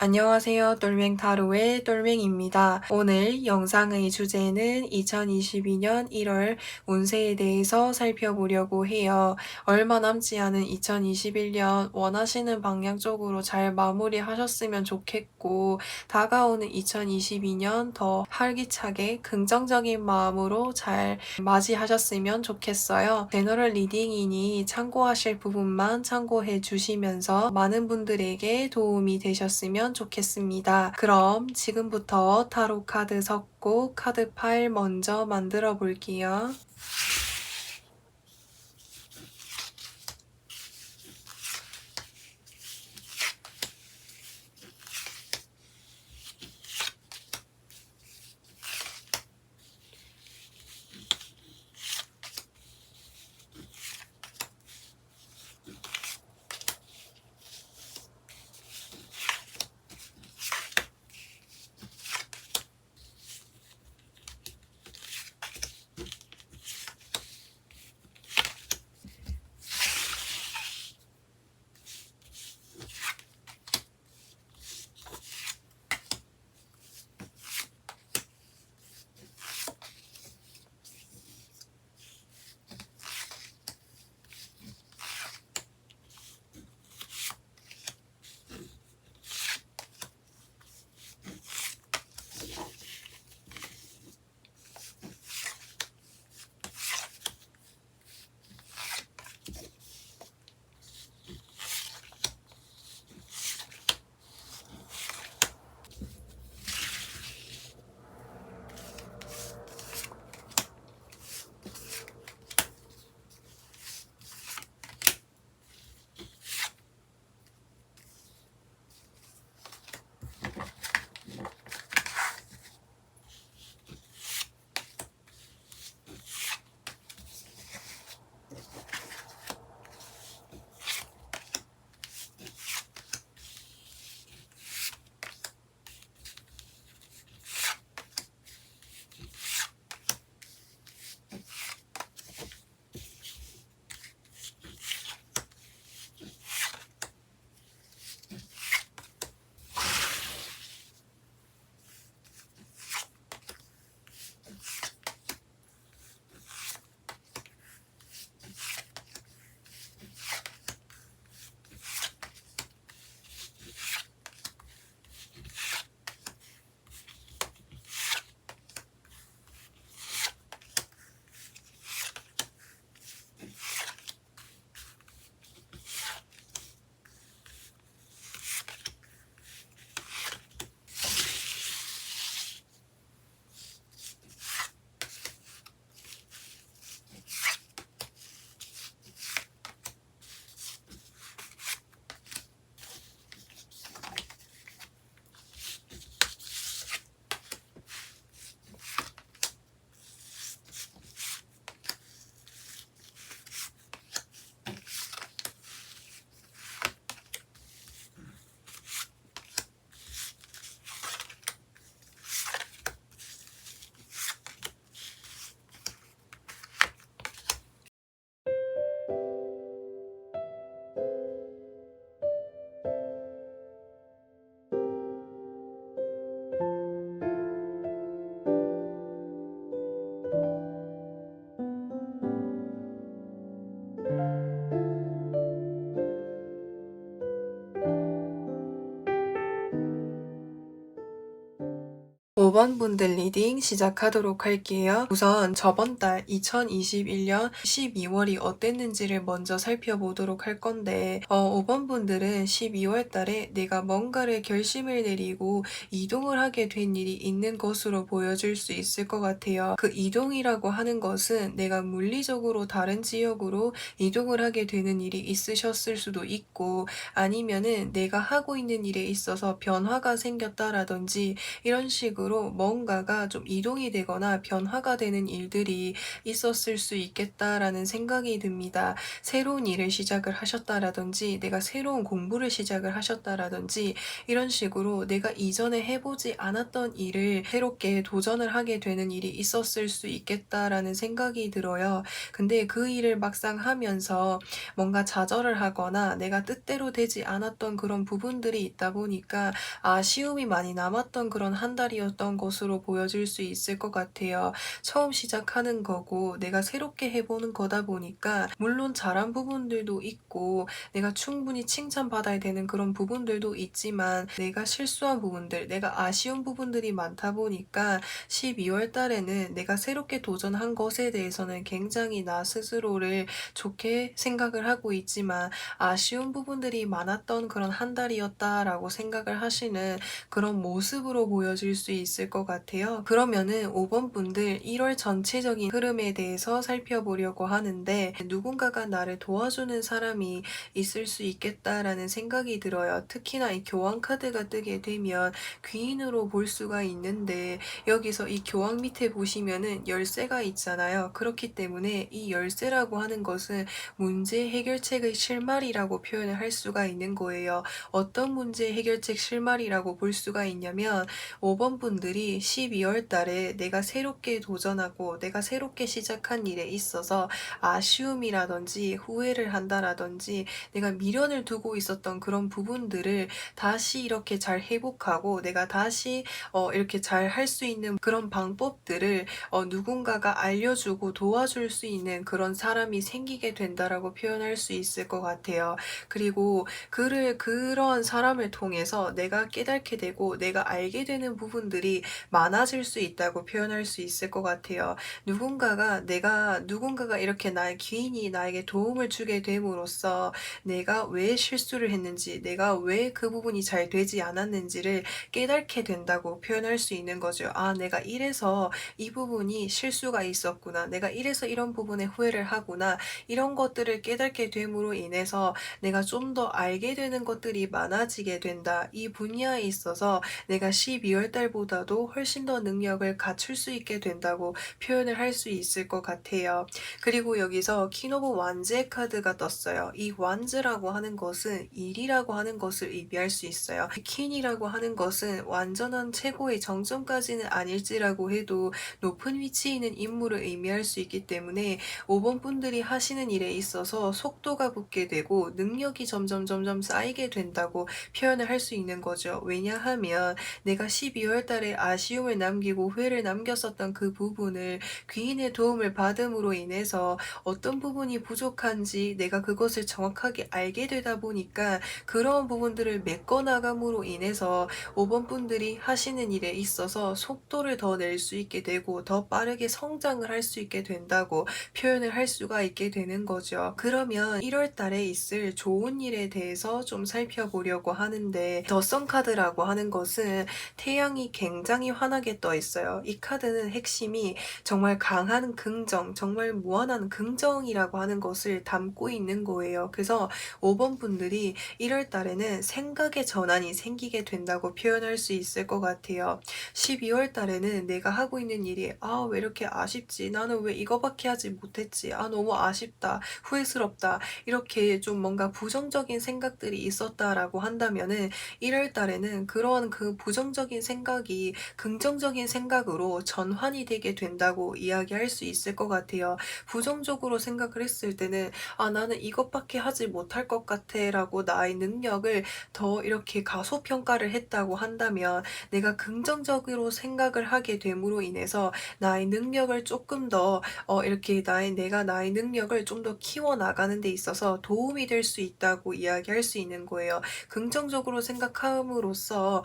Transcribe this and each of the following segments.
안녕하세요. 똘맹타로의 똘맹입니다. 오늘 영상의 주제는 2022년 1월 운세에 대해서 살펴보려고 해요. 얼마 남지 않은 2021년 원하시는 방향 쪽으로 잘 마무리하셨으면 좋겠고, 다가오는 2022년 더 활기차게 긍정적인 마음으로 잘 맞이하셨으면 좋겠어요. 제너럴 리딩이니 참고하실 부분만 참고해 주시면서 많은 분들에게 도움이 되셨으면 좋겠습니다. 그럼 지금부터 타로 카드 섞고 카드 파일 먼저 만들어 볼게요. 오 번 분들 리딩 시작하도록 할게요. 우선 저번 달 2021년 12월이 어땠는지를 먼저 살펴보도록 할 건데 5번 분들은 12월 달에 내가 뭔가를 결심을 내리고 이동을 하게 된 일이 있는 것으로 보여질 수 있을 것 같아요. 그 이동이라고 하는 것은 내가 물리적으로 다른 지역으로 이동을 하게 되는 일이 있으셨을 수도 있고, 아니면은 내가 하고 있는 일에 있어서 변화가 생겼다라든지 이런 식으로 중에도 뭔가가 좀 이동이 되거나 변화가 되는 일들이 있었을 수 있겠다라는 생각이 듭니다. 새로운 일을 시작을 하셨다라든지 내가 새로운 공부를 시작을 하셨다라든지 이런 식으로 내가 이전에 해보지 않았던 일을 새롭게 도전을 하게 되는 일이 있었을 수 있겠다라는 생각이 들어요. 근데 그 일을 막상 하면서 뭔가 좌절을 하거나 내가 뜻대로 되지 않았던 그런 부분들이 있다 보니까 아쉬움이 많이 남았던 그런 한 달이었던 것으로 보여질 수 있을 것 같아요. 처음 시작하는 거고 내가 새롭게 해보는 거다 보니까 물론 잘한 부분들도 있고 내가 충분히 칭찬받아야 되는 그런 부분들도 있지만 내가 실수한 부분들, 내가 아쉬운 부분들이 많다 보니까 12월 달에는 내가 새롭게 도전한 것에 대해서는 굉장히 나 스스로를 좋게 생각을 하고 있지만 아쉬운 부분들이 많았던 그런 한 달이었다라고 생각을 하시는 그런 모습으로 보여질 수 있을 것 같아요. 그러면은 5번 분들 1월 전체적인 흐름에 대해서 살펴보려고 하는데 누군가가 나를 도와주는 사람이 있을 수 있겠다라는 생각이 들어요. 특히나 이 교황 카드가 뜨게 되면 귀인으로 볼 수가 있는데 여기서 이 교황 밑에 보시면은 열쇠가 있잖아요. 그렇기 때문에 이 열쇠라고 하는 것은 문제 해결책의 실마리라고 표현을 할 수가 있는 거예요. 어떤 문제 해결책 실마리라고 볼 수가 있냐면 5번 분들이 12월 달에 내가 새롭게 도전하고 내가 새롭게 시작한 일에 있어서 아쉬움이라든지 후회를 한다라든지 내가 미련을 두고 있었던 그런 부분들을 다시 이렇게 잘 회복하고 내가 다시 이렇게 잘 할 수 있는 그런 방법들을 누군가가 알려주고 도와줄 수 있는 그런 사람이 생기게 된다라고 표현할 수 있을 것 같아요. 그리고 그런 사람을 통해서 내가 깨닫게 되고 내가 알게 되는 부분들이 많아질 수 있다고 표현할 수 있을 것 같아요. 누군가가 이렇게 나의 귀인이 나에게 도움을 주게 됨으로써 내가 왜 실수를 했는지, 내가 왜 그 부분이 잘 되지 않았는지를 깨닫게 된다고 표현할 수 있는 거죠. 아, 내가 이래서 이 부분이 실수가 있었구나. 내가 이래서 이런 부분에 후회를 하구나. 이런 것들을 깨닫게 됨으로 인해서 내가 좀 더 알게 되는 것들이 많아지게 된다. 이 분야에 있어서 내가 12월 달보다도 훨씬 더 능력을 갖출 수 있게 된다고 표현을 할 수 있을 것 같아요. 그리고 여기서 퀸 오브 완즈의 카드가 떴어요. 이 완즈라고 하는 것은 일이라고 하는 것을 의미할 수 있어요. 퀸이라고 하는 것은 완전한 최고의 정점까지는 아닐지라고 해도 높은 위치에 있는 인물을 의미할 수 있기 때문에 5번 분들이 하시는 일에 있어서 속도가 붙게 되고 능력이 점점 쌓이게 된다고 표현을 할 수 있는 거죠. 왜냐하면 내가 12월 달에 아쉬움을 남기고 후회를 남겼었던 그 부분을 귀인의 도움을 받음으로 인해서 어떤 부분이 부족한지 내가 그것을 정확하게 알게 되다 보니까 그런 부분들을 메꿔나감으로 인해서 5번 분들이 하시는 일에 있어서 속도를 더 낼 수 있게 되고 더 빠르게 성장을 할 수 있게 된다고 표현을 할 수가 있게 되는 거죠. 그러면 1월 달에 있을 좋은 일에 대해서 좀 살펴보려고 하는데 더선 카드라고 하는 것은 태양이 굉장히 환하게 떠 있어요. 이 카드는 핵심이 정말 강한 긍정, 정말 무한한 긍정이라고 하는 것을 담고 있는 거예요. 그래서 5번 분들이 1월 달에는 생각의 전환이 생기게 된다고 표현할 수 있을 것 같아요. 12월 달에는 내가 하고 있는 일이 왜 이렇게 아쉽지? 나는 왜 이거밖에 하지 못했지? 너무 아쉽다. 후회스럽다. 이렇게 좀 뭔가 부정적인 생각들이 있었다라고 한다면은 1월 달에는 그런 그 부정적인 생각이 긍정적인 생각으로 전환이 되게 된다고 이야기할 수 있을 것 같아요. 부정적으로 생각을 했을 때는 나는 이것밖에 하지 못할 것 같아 라고 나의 능력을 더 이렇게 가소평가를 했다고 한다면 내가 긍정적으로 생각을 하게 됨으로 인해서 나의 능력을 조금 더 이렇게 내가 나의 능력을 좀 더 키워나가는 데 있어서 도움이 될 수 있다고 이야기할 수 있는 거예요. 긍정적으로 생각함으로써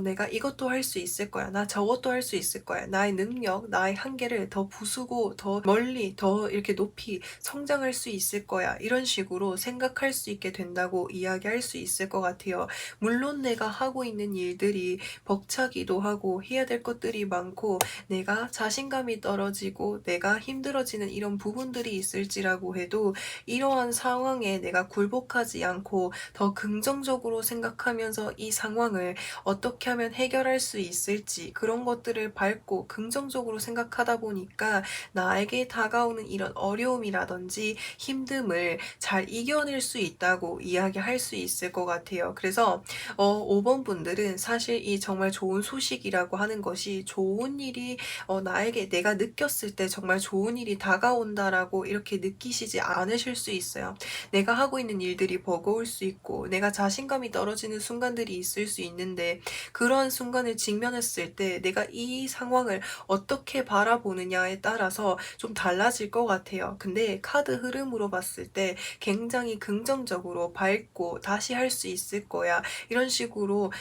내가 이것도 할 수 있을 거야. 나 저것도 할 수 있을 거야. 나의 능력, 나의 한계를 더 부수고 더 멀리 더 이렇게 높이 성장할 수 있을 거야. 이런 식으로 생각할 수 있게 된다고 이야기할 수 있을 것 같아요. 물론 내가 하고 있는 일들이 벅차기도 하고 해야 될 것들이 많고 내가 자신감이 떨어지고 내가 힘들어지는 이런 부분들이 있을지라고 해도 이러한 상황에 내가 굴복하지 않고 더 긍정적으로 생각하면서 이 상황을 어떻게 하면 해결할 수 될지 그런 것들을 밝고 긍정적으로 생각하다 보니까 나에게 다가오는 이런 어려움이라든지 힘듦을 잘 이겨낼 수 있다고 이야기할 수 있을 것 같아요. 그래서 5번 분들은 사실 이 정말 좋은 소식이라고 하는 것이 좋은 일이 나에게 내가 느꼈을 때 정말 좋은 일이 다가온다라고 이렇게 느끼시지 않으실 수 있어요. 내가 하고 있는 일들이 버거울 수 있고 내가 자신감이 떨어지는 순간들이 있을 수 있는데 그러한 순간을 직면했을 때 내가 이 상황을 어떻게 바라보느냐에 따라서 좀 달라질 것 같아요. 근데 카드 흐름으로 봤을 때 굉장히 긍정적으로 밝고 다시 할 수 있을 거야. 이런 식으로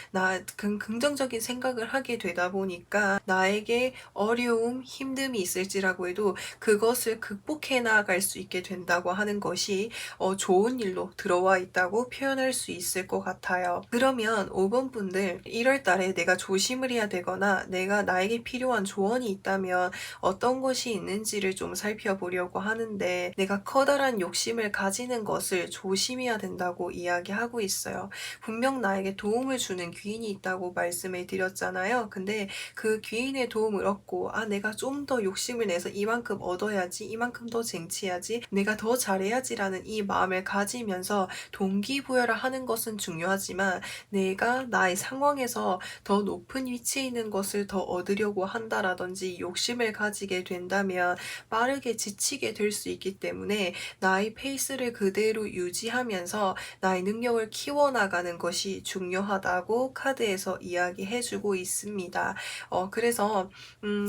긍정적인 생각을 하게 되다 보니까 나에게 어려움, 힘듦이 있을지라고 해도 그것을 극복해 나갈 수 있게 된다고 하는 것이 좋은 일로 들어와 있다고 표현할 수 있을 것 같아요. 그러면 5번 분들 1월 달에 내가 조심을 해야 되거나 내가 나에게 필요한 조언이 있다면 어떤 것이 있는지를 좀 살펴보려고 하는데 내가 커다란 욕심을 가지는 것을 조심해야 된다고 이야기하고 있어요. 분명 나에게 도움을 주는 귀인이 있다고 말씀을 드렸잖아요. 근데 그 귀인의 도움을 얻고 내가 좀 더 욕심을 내서 이만큼 얻어야지, 이만큼 더 쟁취해야지, 내가 더 잘해야지라는 이 마음을 가지면서 동기부여를 하는 것은 중요하지만 내가 나의 상황에서 더 높은 위치에 있는 것을 더 얻으려고 한다라든지 욕심을 가지게 된다면 빠르게 지치게 될 수 있기 때문에 나의 페이스를 그대로 유지하면서 나의 능력을 키워나가는 것이 중요하다고 카드에서 이야기해주고 있습니다. 그래서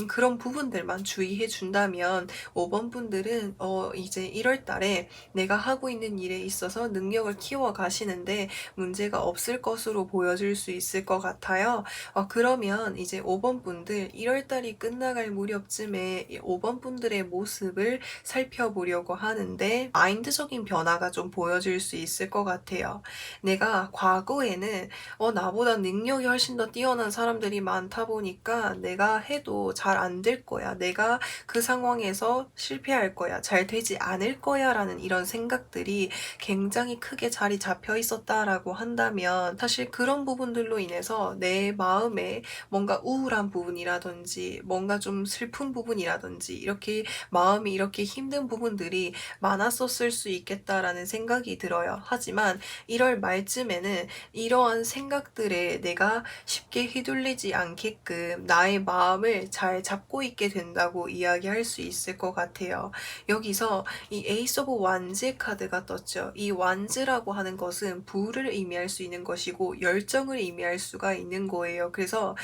그런 부분들만 주의해 준다면 5번 분들은 이제 1월 달에 내가 하고 있는 일에 있어서 능력을 키워 가시는데 문제가 없을 것으로 보여질 수 있을 것 같아요. 그러면 이제 5번 분들 1월 달이 끝나갈 무렵쯤에 5번 분들의 모습을 살펴보려고 하는데 마인드적인 변화가 좀 보여질 수 있을 것 같아요. 내가 과거에는 나보다 능력이 훨씬 더 뛰어난 사람들이 많다 보니까 내가 해도 잘 안 될 거야. 내가 그 상황에서 실패할 거야. 잘 되지 않을 거야. 라는 이런 생각들이 굉장히 크게 자리 잡혀 있었다라고 한다면 사실 그런 부분들로 인해서 내 마음에 뭔가 우울한 부분이라든지 뭔가 좀 슬픈 부분이라든지 이렇게 마음이 이렇게 힘든 부분들이 많았었을 수 있겠다라는 생각이 들어요. 하지만 1월 말쯤에는 이러한 생각들에 내가 쉽게 휘둘리지 않게끔 나의 마음을 잘 잡고 있게 된다고 이야기할 수 있을 것 같아요. 여기서 이 에이스 오브 완즈 카드가 떴죠. 이 완즈라고 하는 것은 부를 의미할 수 있는 것이고 열정을 의미할 수가 있는 거예요. 그래서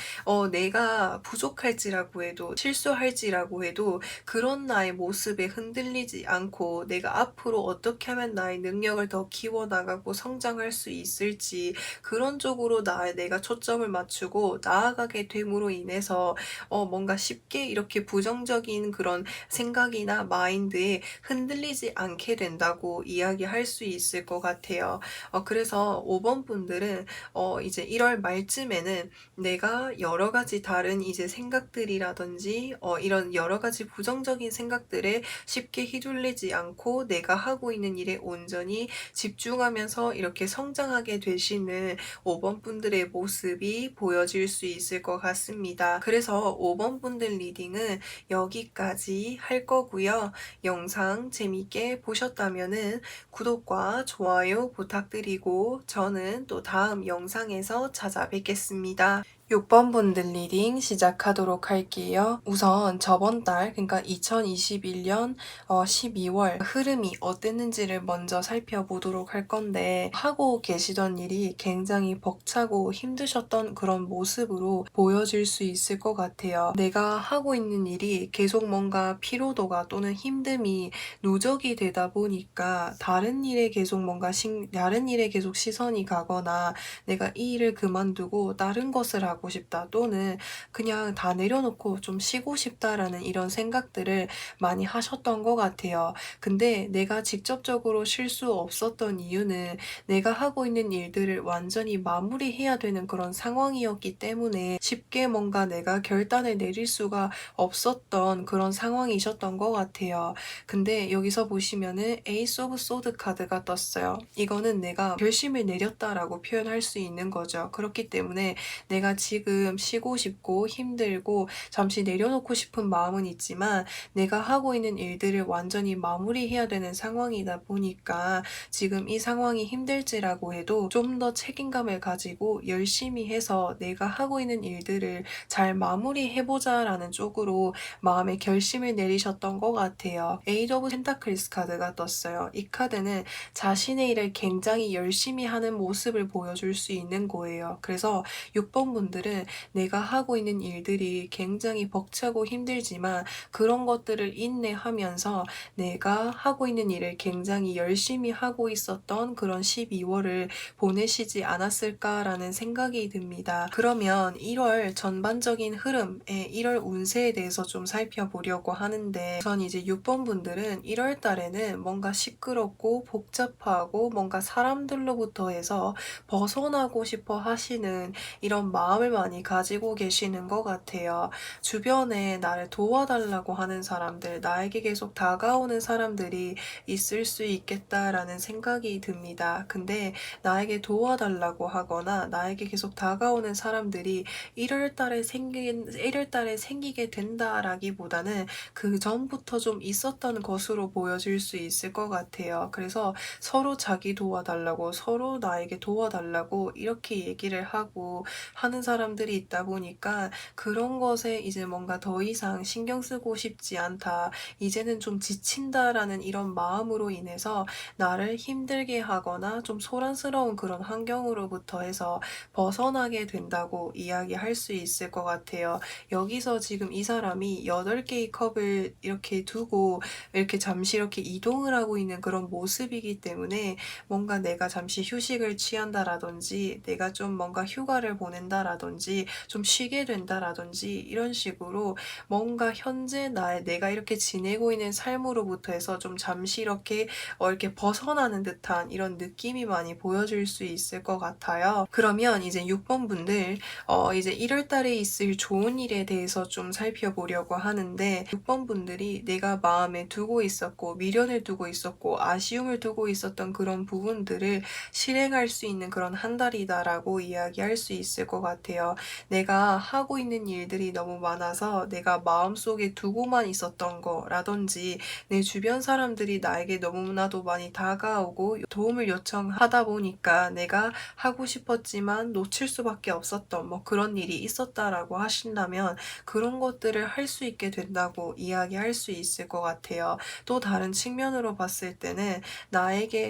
내가 부족할지라고 해도 실수할지라고 해도 그런 나의 모습에 흔들리지 않고 내가 앞으로 어떻게 하면 나의 능력을 더 키워나가고 성장할 수 있을지 그런 쪽으로 내가 초점을 맞추고 나아가게 됨으로 인해서 뭔가 쉽게 이렇게 부정적인 그런 생각이나 마인드에 흔들리지 않게 된다고 이야기할 수 있을 것 같아요. 그래서 5번 분들은 이제 1월 말쯤에는 내가 여러 가지 다른 이제 생각들이라든지 이런 여러 가지 부정적인 생각들에 쉽게 휘둘리지 않고 내가 하고 있는 일에 온전히 집중하면서 이렇게 성장하게 되시는 5번 분들의 모습이 보여질 수 있을 것 같습니다. 그래서 5번 분들 리딩은 여기까지 할 거고요. 영상 재밌게 보셨다면은 구독과 좋아요 부탁드리고 저는 또 다음 영상에서 찾아뵙겠습니다. 6번 분들 리딩 시작하도록 할게요. 우선 저번 달, 그러니까 2021년 12월 흐름이 어땠는지를 먼저 살펴보도록 할 건데 하고 계시던 일이 굉장히 벅차고 힘드셨던 그런 모습으로 보여질 수 있을 것 같아요. 내가 하고 있는 일이 계속 뭔가 피로도가 또는 힘듦이 누적이 되다 보니까 다른 일에 계속 시선이 가거나 내가 이 일을 그만두고 다른 것을 하고 싶다 또는 그냥 다 내려놓고 좀 쉬고 싶다라는 이런 생각들을 많이 하셨던 것 같아요. 근데 내가 직접적으로 쉴 수 없었던 이유는 내가 하고 있는 일들을 완전히 마무리해야 되는 그런 상황이었기 때문에 쉽게 뭔가 내가 결단을 내릴 수가 없었던 그런 상황이셨던 것 같아요. 근데 여기서 보시면은 에이스 오브 소드 카드가 떴어요. 이거는 내가 결심을 내렸다라고 표현할 수 있는 거죠. 그렇기 때문에 내가 지금 쉬고 싶고 힘들고 잠시 내려놓고 싶은 마음은 있지만 내가 하고 있는 일들을 완전히 마무리해야 되는 상황이다 보니까 지금 이 상황이 힘들지라고 해도 좀 더 책임감을 가지고 열심히 해서 내가 하고 있는 일들을 잘 마무리해보자라는 쪽으로 마음의 결심을 내리셨던 것 같아요. 에이드 오브 펜타클스 카드가 떴어요. 이 카드는 자신의 일을 굉장히 열심히 하는 모습을 보여줄 수 있는 거예요. 그래서 6번 분들은 내가 하고 있는 일들이 굉장히 벅차고 힘들지만 그런 것들을 인내하면서 내가 하고 있는 일을 굉장히 열심히 하고 있었던 그런 12월을 보내시지 않았을까라는 생각이 듭니다. 그러면 1월 전반적인 흐름의 1월 운세에 대해서 좀 살펴보려고 하는데 우선 이제 6번 분들은 1월 달에는 뭔가 시끄럽고 복잡하고 뭔가 사람들로부터 해서 벗어나고 싶어 하시는 이런 마음을 많이 가지고 계시는 것 같아요. 주변에 나를 도와달라고 하는 사람들, 나에게 계속 다가오는 사람들이 있을 수 있겠다라는 생각이 듭니다. 근데 나에게 도와달라고 하거나 나에게 계속 다가오는 사람들이 1월 달에 생기게 된다라기보다는 그 전부터 좀 있었던 것으로 보여질 수 있을 것 같아요. 그래서 서로 자기 도와달라고, 서로 나에게 도와달라고 이렇게 얘기를 하고 하는 사람들이 있다 보니까 그런 것에 이제 뭔가 더 이상 신경 쓰고 싶지 않다. 이제는 좀 지친다라는 이런 마음으로 인해서 나를 힘들게 하거나 좀 소란스러운 그런 환경으로부터 해서 벗어나게 된다고 이야기할 수 있을 것 같아요. 여기서 지금 이 사람이 8개의 컵을 이렇게 두고 이렇게 잠시 이렇게 이동을 하고 있는 그런 모습이기 때문에 뭔가 내가 잠시 휴식을 취한다라든지 내가 좀 뭔가 휴가를 보낸다라든지 좀 쉬게 된다라든지 이런 식으로 뭔가 현재 내가 이렇게 지내고 있는 삶으로부터 해서 좀 잠시 이렇게 벗어나는 듯한 이런 느낌이 많이 보여질 수 있을 것 같아요. 그러면 이제 6번 분들 이제 1월 달에 있을 좋은 일에 대해서 좀 살펴보려고 하는데 6번 분들이 내가 마음에 두고 있었고 미련을 두고 있었고 아쉬움을 두고 있었던 그런 부분들을 실행할 수 있는 그런 한 달이다라고 이야기할 수 있을 것 같아요. 내가 하고 있는 일들이 너무 많아서 내가 마음속에 두고만 있었던 거라든지 내 주변 사람들이 나에게 너무나도 많이 다가오고 도움을 요청하다 보니까 내가 하고 싶었지만 놓칠 수밖에 없었던 뭐 그런 일이 있었다라고 하신다면 그런 것들을 할 수 있게 된다고 이야기할 수 있을 것 같아요. 또 다른 측면으로 봤을 때는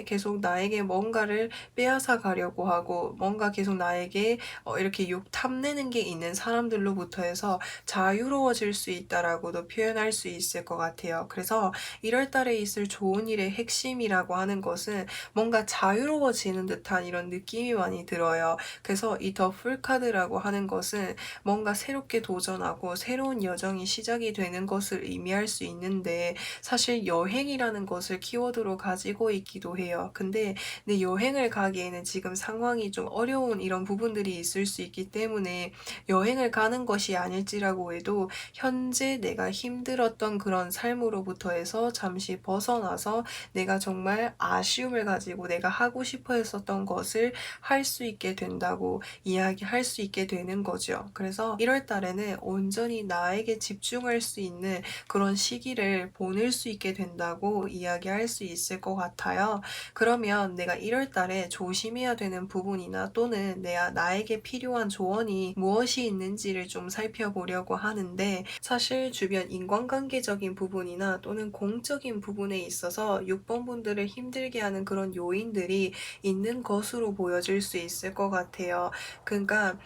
계속 나에게 뭔가를 빼앗아 가려고 하고 뭔가 계속 나에게 이렇게 탐내는 게 있는 사람들로부터 해서 자유로워질 수 있다라고도 표현할 수 있을 것 같아요. 그래서 1월 달에 있을 좋은 일의 핵심이라고 하는 것은 뭔가 자유로워지는 듯한 이런 느낌이 많이 들어요. 그래서 이 더 풀 카드라고 하는 것은 뭔가 새롭게 도전하고 새로운 여정이 시작이 되는 것을 의미할 수 있는데 사실 여행이라는 것을 키워드로 가지고 있기도 해요. 근데 내 여행을 가기에는 지금 상황이 좀 어려운 이런 부분들이 있을 수 있기 때문에 여행을 가는 것이 아닐지라고 해도 현재 내가 힘들었던 그런 삶으로부터 해서 잠시 벗어나서 내가 정말 아쉬움을 가지고 내가 하고 싶어 했었던 것을 할 수 있게 된다고 이야기할 수 있게 되는 거죠. 그래서 1월 달에는 온전히 나에게 집중할 수 있는 그런 시기를 보낼 수 있게 된다고 이야기할 수 있을 것 같아요. 그러면 내가 1월 달에 조심해야 되는 부분이나 또는 나에게 필요한 조언이 무엇이 있는지를 좀 살펴보려고 하는데 사실 주변 인간관계적인 부분이나 또는 공적인 부분에 있어서 6번 분들을 힘들게 하는 그런 요인들이 있는 것으로 보여질 수 있을 것 같아요. 그러니까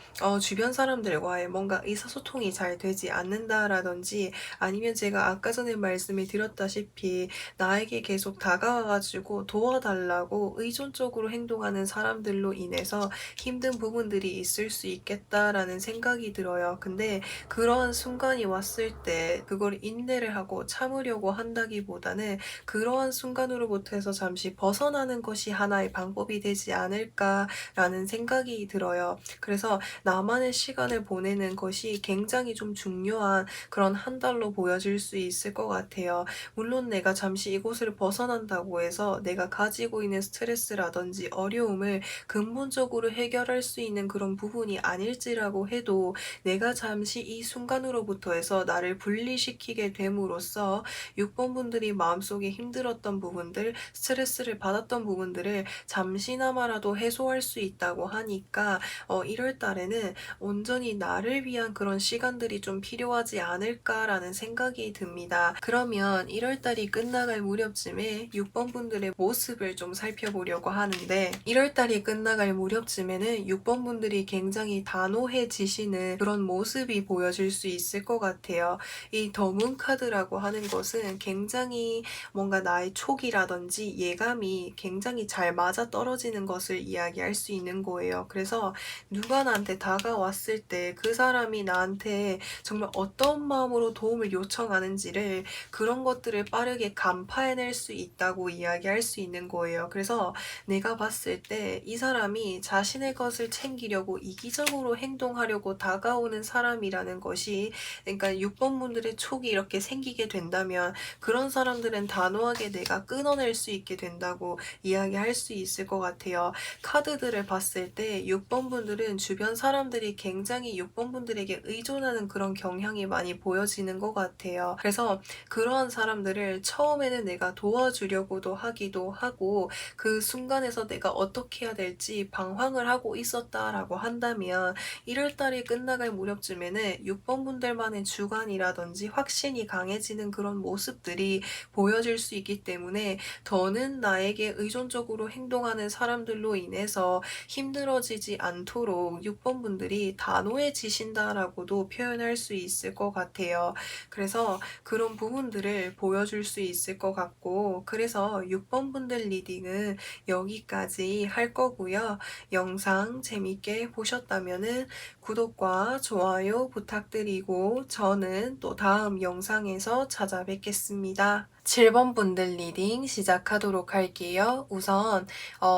주변 사람들과의 뭔가 의사소통이 잘 되지 않는다라든지 아니면 제가 아까 전에 말씀을 드렸다시피 나에게 계속 다가와가지고 도와달라고 의존적으로 행동하는 사람들로 인해서 힘든 부분들이 있을 수 있겠다라는 생각이 들어요. 근데 그런 순간이 왔을 때 그걸 인내를 하고 참으려고 한다기보다는 그러한 순간으로부터 해서 잠시 벗어나는 것이 하나의 방법이 되지 않을까라는 생각이 들어요. 그래서 나만의 시간을 보내는 것이 굉장히 좀 중요한 그런 한 달로 보여질 수 있을 것 같아요. 물론 내가 잠시 이곳을 벗어난다고 해서 내가 가지고 있는 스트레스라든지 어려움을 근본적으로 해결할 수 있는 그런 부분이 아닐지라고 해도 내가 잠시 이 순간으로부터 해서 나를 분리시키게 됨으로써 6번 분들이 마음속에 힘들었던 부분들, 스트레스를 받았던 부분들을 잠시나마라도 해소할 수 있다고 하니까 1월 달에는 온전히 나를 위한 그런 시간들이 좀 필요하지 않을까라는 생각이 듭니다. 그러면 1월 달이 끝나갈 무렵쯤에 6번 분들의 모습을 좀 살펴보려고 하는데 1월 달이 끝나갈 무렵쯤에는 6번 분들이 굉장히 단호해지시는 그런 모습이 보여질 수 있을 것 같아요. 이 더문 카드라고 하는 것은 굉장히 뭔가 나의 촉이라든지 예감이 굉장히 잘 맞아 떨어지는 것을 이야기할 수 있는 거예요. 그래서 누가 나한테 다가왔을 때 그 사람이 나한테 정말 어떤 마음으로 도움을 요청하는지를 그런 것들을 빠르게 간파해낼 수 있다고 이야기할 수 있는 거예요. 그래서 내가 봤을 때 이 사람이 자신의 것을 챙기려고 이기적으로 행동하려고 다가오는 사람이라는 것이, 그러니까 6번 분들의 촉이 이렇게 생기게 된다면 그런 사람들은 단호하게 내가 끊어낼 수 있게 된다고 이야기할 수 있을 것 같아요. 카드들을 봤을 때 6번 분들은 주변 사람들이 굉장히 6번 분들에게 의존하는 그런 경향이 많이 보여지는 것 같아요. 그래서 그러한 사람들을 처음에는 내가 도와주려고도 하기도 하고 그 순간에서 내가 어떻게 해야 될지 방황을 하고 있었다라고 한다면 1월 달이 끝나갈 무렵쯤에는 6번 분들만의 주관이라든지 확신이 강해지는 그런 모습들이 보여질 수 있기 때문에 더는 나에게 의존적으로 행동하는 사람들로 인해서 힘들어지지 않도록 6번 분들이 단호해지신다라고도 표현할 수 있을 것 같아요. 그래서 그런 부분들을 보여줄 수 있을 것 같고, 그래서 6번 분들 리딩은 여기까지 할 거고요. 영상 재밌게 보셨다면은 구독과 좋아요 부탁드리고 저는 또 다음 영상에서 찾아뵙겠습니다. 7번 분들 리딩 시작하도록 할게요. 우선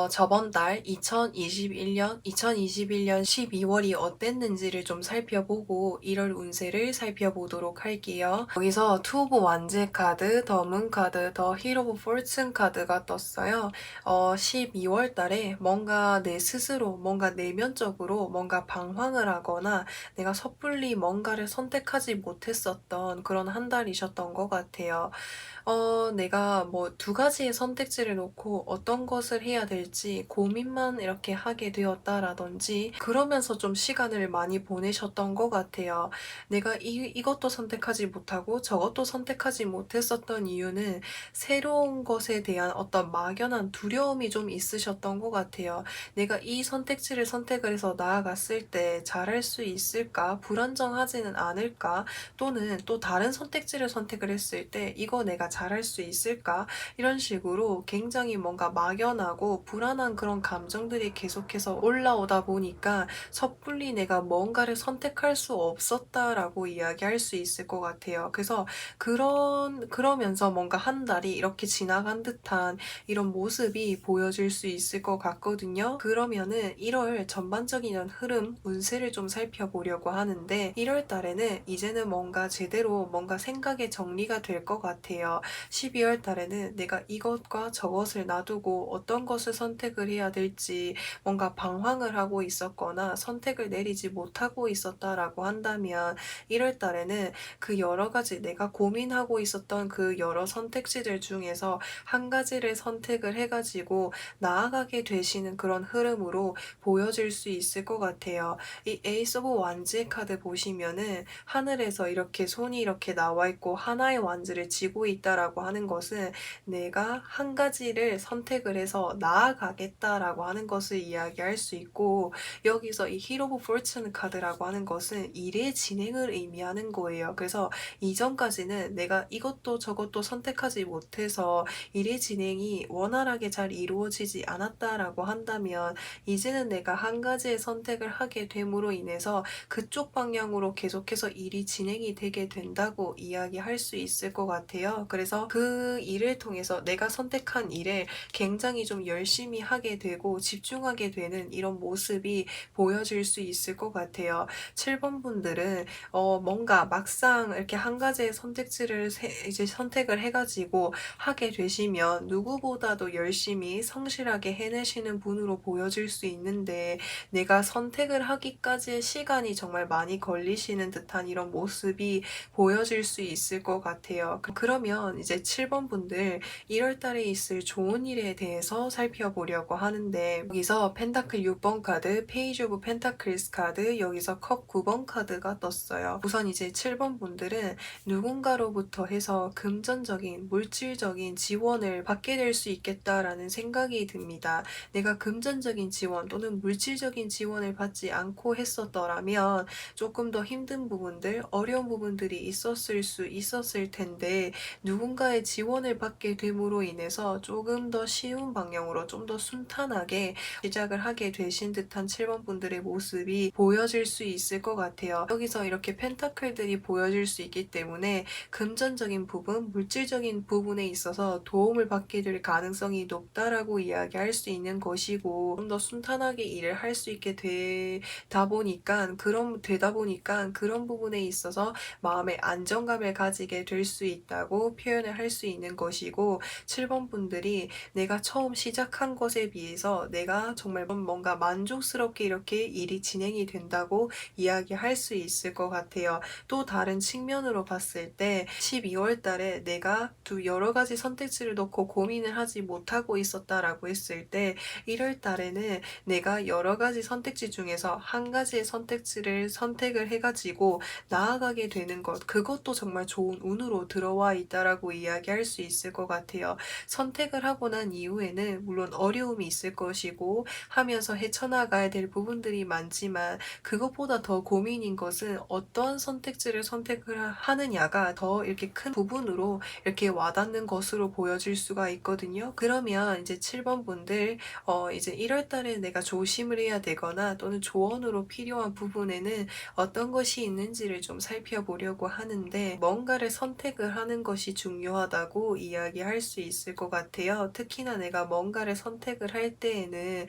저번 달 2021년 12월이 어땠는지를 좀 살펴보고 1월 운세를 살펴보도록 할게요. 여기서 투 오브 완즈 카드, 더 문 카드, 더 힐 오브 포춘 카드가 떴어요. 12월 달에 뭔가 내 스스로 뭔가 내면적으로 뭔가 방황을 하거나 내가 섣불리 뭔가를 선택하지 못했었던 그런 한 달이셨던 것 같아요. 내가 뭐 두 가지의 선택지를 놓고 어떤 것을 해야 될지 고민만 이렇게 하게 되었다라든지 그러면서 좀 시간을 많이 보내셨던 것 같아요. 내가 이것도 선택하지 못하고 저것도 선택하지 못했었던 이유는 새로운 것에 대한 어떤 막연한 두려움이 좀 있으셨던 것 같아요. 내가 이 선택지를 선택을 해서 나아갔을 때 잘할 수 있을까? 불안정하지는 않을까? 또는 또 다른 선택지를 선택을 했을 때 이거 내가 잘할 수 있을까? 이런 식으로 굉장히 뭔가 막연하고 불안한 그런 감정들이 계속해서 올라오다 보니까 섣불리 내가 뭔가를 선택할 수 없었다라고 이야기할 수 있을 것 같아요. 그래서 그러면서 뭔가 한 달이 이렇게 지나간 듯한 이런 모습이 보여질 수 있을 것 같거든요. 그러면은 1월 전반적인 이런 흐름, 운세를 좀 살펴보려고 하는데 1월 달에는 이제는 뭔가 제대로 뭔가 생각의 정리가 될 것 같아요. 12월 달에는 내가 이것과 저것을 놔두고 어떤 것을 선택을 해야 될지 뭔가 방황을 하고 있었거나 선택을 내리지 못하고 있었다라고 한다면 1월 달에는 그 여러 가지 내가 고민하고 있었던 그 여러 선택지들 중에서 한 가지를 선택을 해가지고 나아가게 되시는 그런 흐름으로 보여질 수 있을 것 같아요. 이 에이스 오브 완즈 카드 보시면은 하늘에서 이렇게 손이 이렇게 나와 있고 하나의 완즈를 쥐고 있다라고 하는 것은 내가 한 가지를 선택을 해서 나아가겠다라고 하는 것을 이야기할 수 있고, 여기서 이 힐 오브 포춘 카드라고 하는 것은 일의 진행을 의미하는 거예요. 그래서 이전까지는 내가 이것도 저것도 선택하지 못해서 일의 진행이 원활하게 잘 이루어지지 않았다라고 한다면 이제는 내가 한 가지의 선택을 하게 됨으로 인해서 그쪽 방향으로 계속해서 일이 진행이 되게 된다고 이야기할 수 있을 것 같아요. 그래서 그래서 그 일을 통해서 내가 선택한 일에 굉장히 좀 열심히 하게 되고 집중하게 되는 이런 모습이 보여질 수 있을 것 같아요. 7번 분들은 뭔가 막상 이렇게 한 가지의 선택지를 이제 선택을 해가지고 하게 되시면 누구보다도 열심히 성실하게 해내시는 분으로 보여질 수 있는데 내가 선택을 하기까지의 시간이 정말 많이 걸리시는 듯한 이런 모습이 보여질 수 있을 것 같아요. 그러면 이제 7번 분들 1월 달에 있을 좋은 일에 대해서 살펴보려고 하는데 여기서 펜타클 6번 카드, 페이지 오브 펜타클스 카드, 여기서 컵 9번 카드가 떴어요. 우선 이제 7번 분들은 누군가로부터 해서 금전적인, 물질적인 지원을 받게 될 수 있겠다라는 생각이 듭니다. 내가 금전적인 지원 또는 물질적인 지원을 받지 않고 했었더라면 조금 더 힘든 부분들, 어려운 부분들이 있었을 텐데 누군가의 지원을 받게 됨으로 인해서 조금 더 쉬운 방향으로 좀 더 순탄하게 시작을 하게 되신 듯한 7번 분들의 모습이 보여질 수 있을 것 같아요. 여기서 이렇게 펜타클들이 보여질 수 있기 때문에 금전적인 부분, 물질적인 부분에 있어서 도움을 받게 될 가능성이 높다라고 이야기할 수 있는 것이고 좀 더 순탄하게 일을 할 수 있게 되다 보니까 그런 부분에 있어서 마음의 안정감을 가지게 될 수 있다고 표현을 할 수 있는 것이고 7번 분들이 내가 처음 시작한 것에 비해서 내가 정말 뭔가 만족스럽게 이렇게 일이 진행이 된다고 이야기할 수 있을 것 같아요. 또 다른 측면으로 봤을 때 12월 달에 내가 여러 가지 선택지를 놓고 고민을 하지 못하고 있었다라고 했을 때 1월 달에는 내가 여러 가지 선택지 중에서 한 가지의 선택지를 선택을 해가지고 나아가게 되는 것, 그것도 정말 좋은 운으로 들어와 있다라고 이야기할 수 있을 것 같아요. 선택을 하고 난 이후에는 물론 어려움이 있을 것이고 하면서 헤쳐나가야 될 부분들이 많지만 그것보다 더 고민인 것은 어떤 선택지를 선택을 하느냐가 더 이렇게 큰 부분으로 이렇게 와닿는 것으로 보여질 수가 있거든요. 그러면 이제 7번 분들 이제 1월 달에 내가 조심을 해야 되거나 또는 조언으로 필요한 부분에는 어떤 것이 있는지를 좀 살펴보려고 하는데 뭔가를 선택을 하는 것이 중요하다고 이야기할 수 있을 것 같아요. 특히나 내가 뭔가를 선택을 할 때에는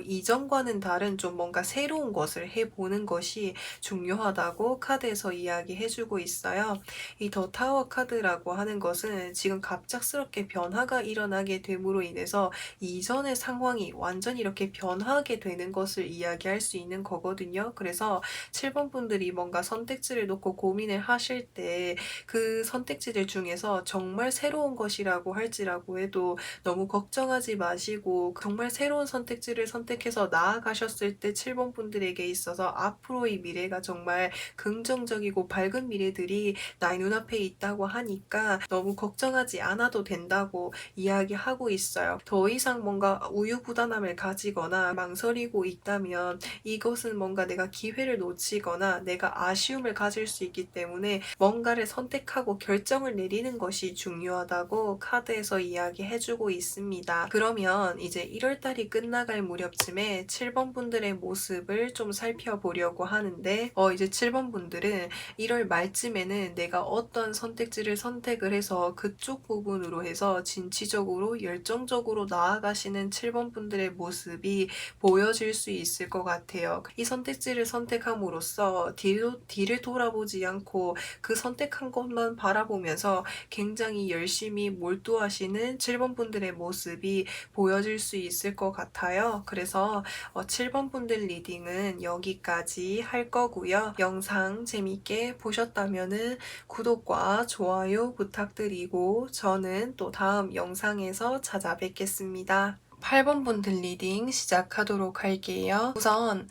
이전과는 다른 좀 뭔가 새로운 것을 해보는 것이 중요하다고 카드에서 이야기해주고 있어요. 이 더 타워 카드라고 하는 것은 지금 갑작스럽게 변화가 일어나게 됨으로 인해서 이전의 상황이 완전히 이렇게 변하게 되는 것을 이야기할 수 있는 거거든요. 그래서 7번 분들이 뭔가 선택지를 놓고 고민을 하실 때 그 선택지들 중에서 정말 새로운 것이라고 할지라고 해도 너무 걱정하지 마시고 정말 새로운 선택지를 선택해서 나아가셨을 때 7번 분들에게 있어서 앞으로의 미래가 정말 긍정적이고 밝은 미래들이 나의 눈앞에 있다고 하니까 너무 걱정하지 않아도 된다고 이야기하고 있어요. 더 이상 뭔가 우유부단함을 가지거나 망설이고 있다면 이것은 뭔가 내가 기회를 놓치거나 내가 아쉬움을 가질 수 있기 때문에 뭔가를 선택하고 결정을 내리는 것이 중요하다고 카드에서 이야기해주고 있습니다. 그러면 이제 1월달이 끝나갈 무렵쯤에 7번 분들의 모습을 좀 살펴보려고 하는데 이제 7번 분들은 1월 말쯤에는 내가 어떤 선택지를 선택을 해서 그쪽 부분으로 해서 진취적으로 열정적으로 나아가시는 7번 분들의 모습이 보여질 수 있을 것 같아요. 이 선택지를 선택함으로써 뒤를 돌아보지 않고 그 선택한 것만 바라보면서 굉장히 열심히 몰두하시는 7번 분들의 모습이 보여질 수 있을 것 같아요. 그래서 7번 분들 리딩은 여기까지 할 거고요. 영상 재밌게 보셨다면 구독과 좋아요 부탁드리고 저는 또 다음 영상에서 찾아뵙겠습니다. 8번 분들 리딩 시작하도록 할게요. 우선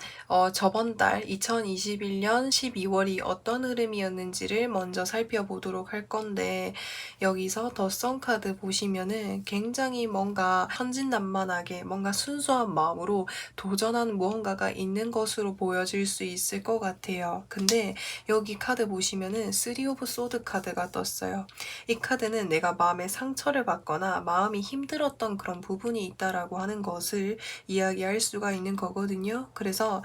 저번 달 2021년 12월이 어떤 흐름이었는지를 먼저 살펴보도록 할 건데 여기서 더 선 카드 보시면은 굉장히 뭔가 천진난만하게 뭔가 순수한 마음으로 도전하는 무언가가 있는 것으로 보여질 수 있을 것 같아요. 근데 여기 카드 보시면은 3 오브 소드 카드가 떴어요. 이 카드는 내가 마음에 상처를 받거나 마음이 힘들었던 그런 부분이 있다라고 있다라고 하는 것을 이야기할 수가 있는 거거든요. 그래서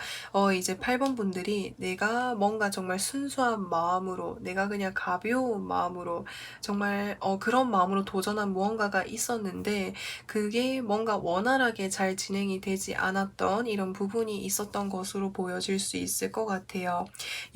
이제 8번 분들이 내가 뭔가 정말 순수한 마음으로, 내가 그냥 가벼운 마음으로 정말 그런 마음으로 도전한 무언가가 있었는데 그게 뭔가 원활하게 잘 진행이 되지 않았던 이런 부분이 있었던 것으로 보여질 수 있을 것 같아요.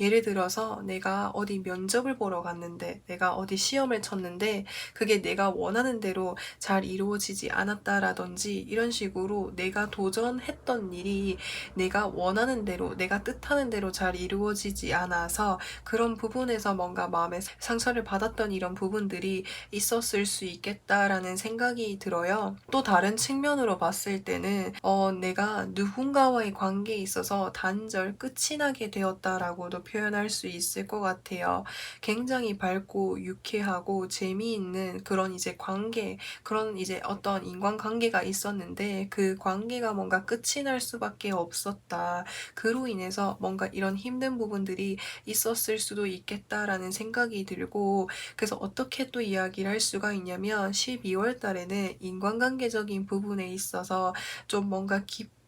예를 들어서 내가 어디 면접을 보러 갔는데, 내가 어디 시험을 쳤는데 그게 내가 원하는 대로 잘 이루어지지 않았다라든지, 이런 식으로 내가 도전했던 일이 내가 원하는 대로, 내가 뜻하는 대로 잘 이루어지지 않아서 그런 부분에서 뭔가 마음에 상처를 받았던 이런 부분들이 있었을 수 있겠다라는 생각이 들어요. 또 다른 측면으로 봤을 때는 내가 누군가와의 관계에 있어서 단절, 끝이 나게 되었다라고도 표현할 수 있을 것 같아요. 굉장히 밝고 유쾌하고 재미있는 그런 이제 관계, 그런 이제 어떤 인간관계가 있었는데 그 관계가 뭔가 끝이 날 수밖에 없었다. 그로 인해서 뭔가 이런 힘든 부분들이 있었을 수도 있겠다라는 생각이 들고, 그래서 어떻게 또 이야기를 할 수가 있냐면 12월 달에는 인간관계적인 부분에 있어서 좀 뭔가 깊고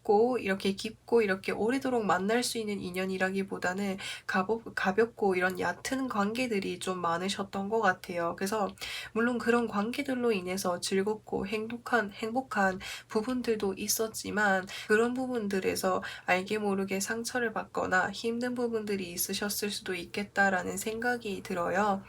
이렇게 오래도록 만날 수 있는 인연이라기보다는 가볍고 이런 얕은 관계들이 좀 많으셨던 것 같아요. 그래서 물론 그런 관계들로 인해서 즐겁고 행복한 부분들도 있었지만 그런 부분들에서 알게 모르게 상처를 받거나 힘든 부분들이 있으셨을 수도 있겠다라는 생각이 들어요.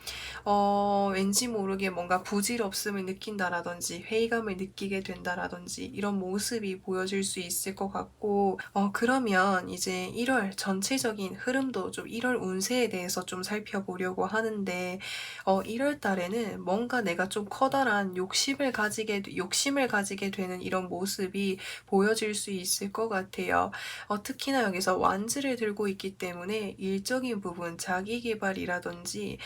왠지 모르게 뭔가 부질없음을 느낀다라든지 회의감을 느끼게 된다라든지 이런 모습이 보여질 수 있을 것 같고, 그러면 이제 1월 전체적인 흐름도 좀 1월 운세에 대해서 좀 살펴보려고 하는데 1월 달에는 뭔가 내가 좀 커다란 욕심을 가지게 되는 이런 모습이 보여질 수 있을 것 같아요. 특히나 여기서 완지를 들고 있기 때문에 일적인 부분, 자기 개발이라든지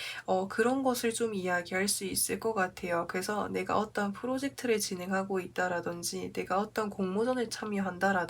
그런 것을 좀 이야기할 수 있을 것 같아요. 그래서 내가 어떤 프로젝트를 진행하고 있다라든지, 내가 어떤 공모전에 참여한다라든지,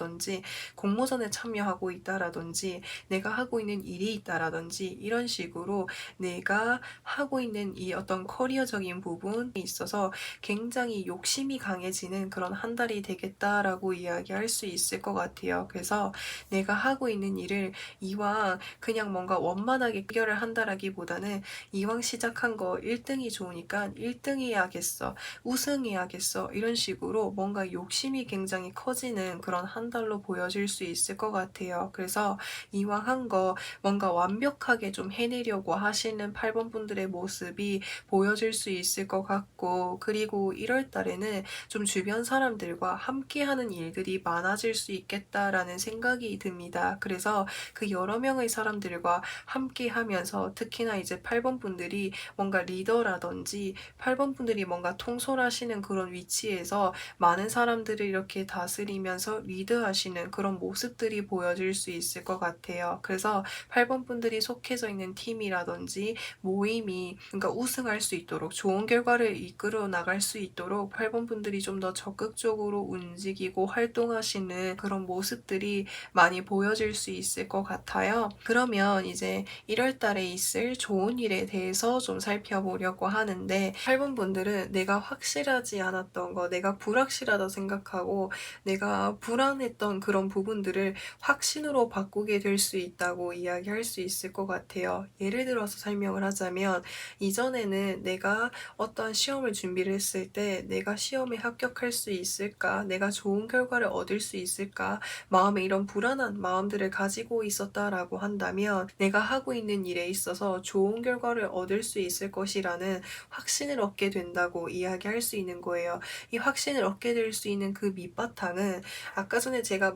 공모전에 참여하고 있다라든지, 내가 하고 있는 일이 있다라든지, 이런 식으로 내가 하고 있는 이 어떤 커리어적인 부분에 있어서 굉장히 욕심이 강해지는 그런 한 달이 되겠다라고 이야기할 수 있을 것 같아요. 그래서 내가 하고 있는 일을 이왕 그냥 뭔가 원만하게 해결을 한다라기보다는 이왕 시작한 거 1등이 좋으니까 1등 해야겠어, 우승해야겠어, 이런 식으로 뭔가 욕심이 굉장히 커지는 그런 한 달로 보여질 수 있을 것 같아요. 그래서 이왕 한 거 뭔가 완벽하게 좀 해내려고 하시는 8번 분들의 모습이 보여질 수 있을 것 같고, 그리고 1월 달에는 좀 주변 사람들과 함께하는 일들이 많아질 수 있겠다라는 생각이 듭니다. 그래서 그 여러 명의 사람들과 함께 하면서 특히나 이제 8번 분들이 뭔가 리더라든지 8번 분들이 뭔가 통솔하시는 그런 위치에서 많은 사람들을 이렇게 다스리면서 리드하시는 그런 모습들이 보여질 수 있을 것 같아요. 그래서 8번 분들이 속해져 있는 팀이라든지 모임이 그러니까 우승할 수 있도록, 좋은 결과를 이끌어 나갈 수 있도록 8번 분들이 좀 더 적극적으로 움직이고 활동하시는 그런 모습들이 많이 보여질 수 있을 것 같아요. 그러면 이제 1월 달에 있을 좋은 일에 대해서 좀 살펴보려고 하는데, 8번 분들은 내가 확실하지 않았던 거, 내가 불확실하다 생각하고 내가 불안했던 그런 부분들을 확신으로 바꾸게 될 수 있다고 이야기할 수 있을 것 같아요. 예를 들어서 설명을 하자면, 이전에는 내가 어떤 시험을 준비를 했을 때 내가 시험에 합격할 수 있을까? 내가 좋은 결과를 얻을 수 있을까? 마음에 이런 불안한 마음들을 가지고 있었다라고 한다면 내가 하고 있는 일에 있어서 좋은 결과를 얻을 수 있을 것이라는 확신을 얻게 된다고 이야기할 수 있는 거예요. 이 확신을 얻게 될 수 있는 그 밑바탕은 아까 전에 제가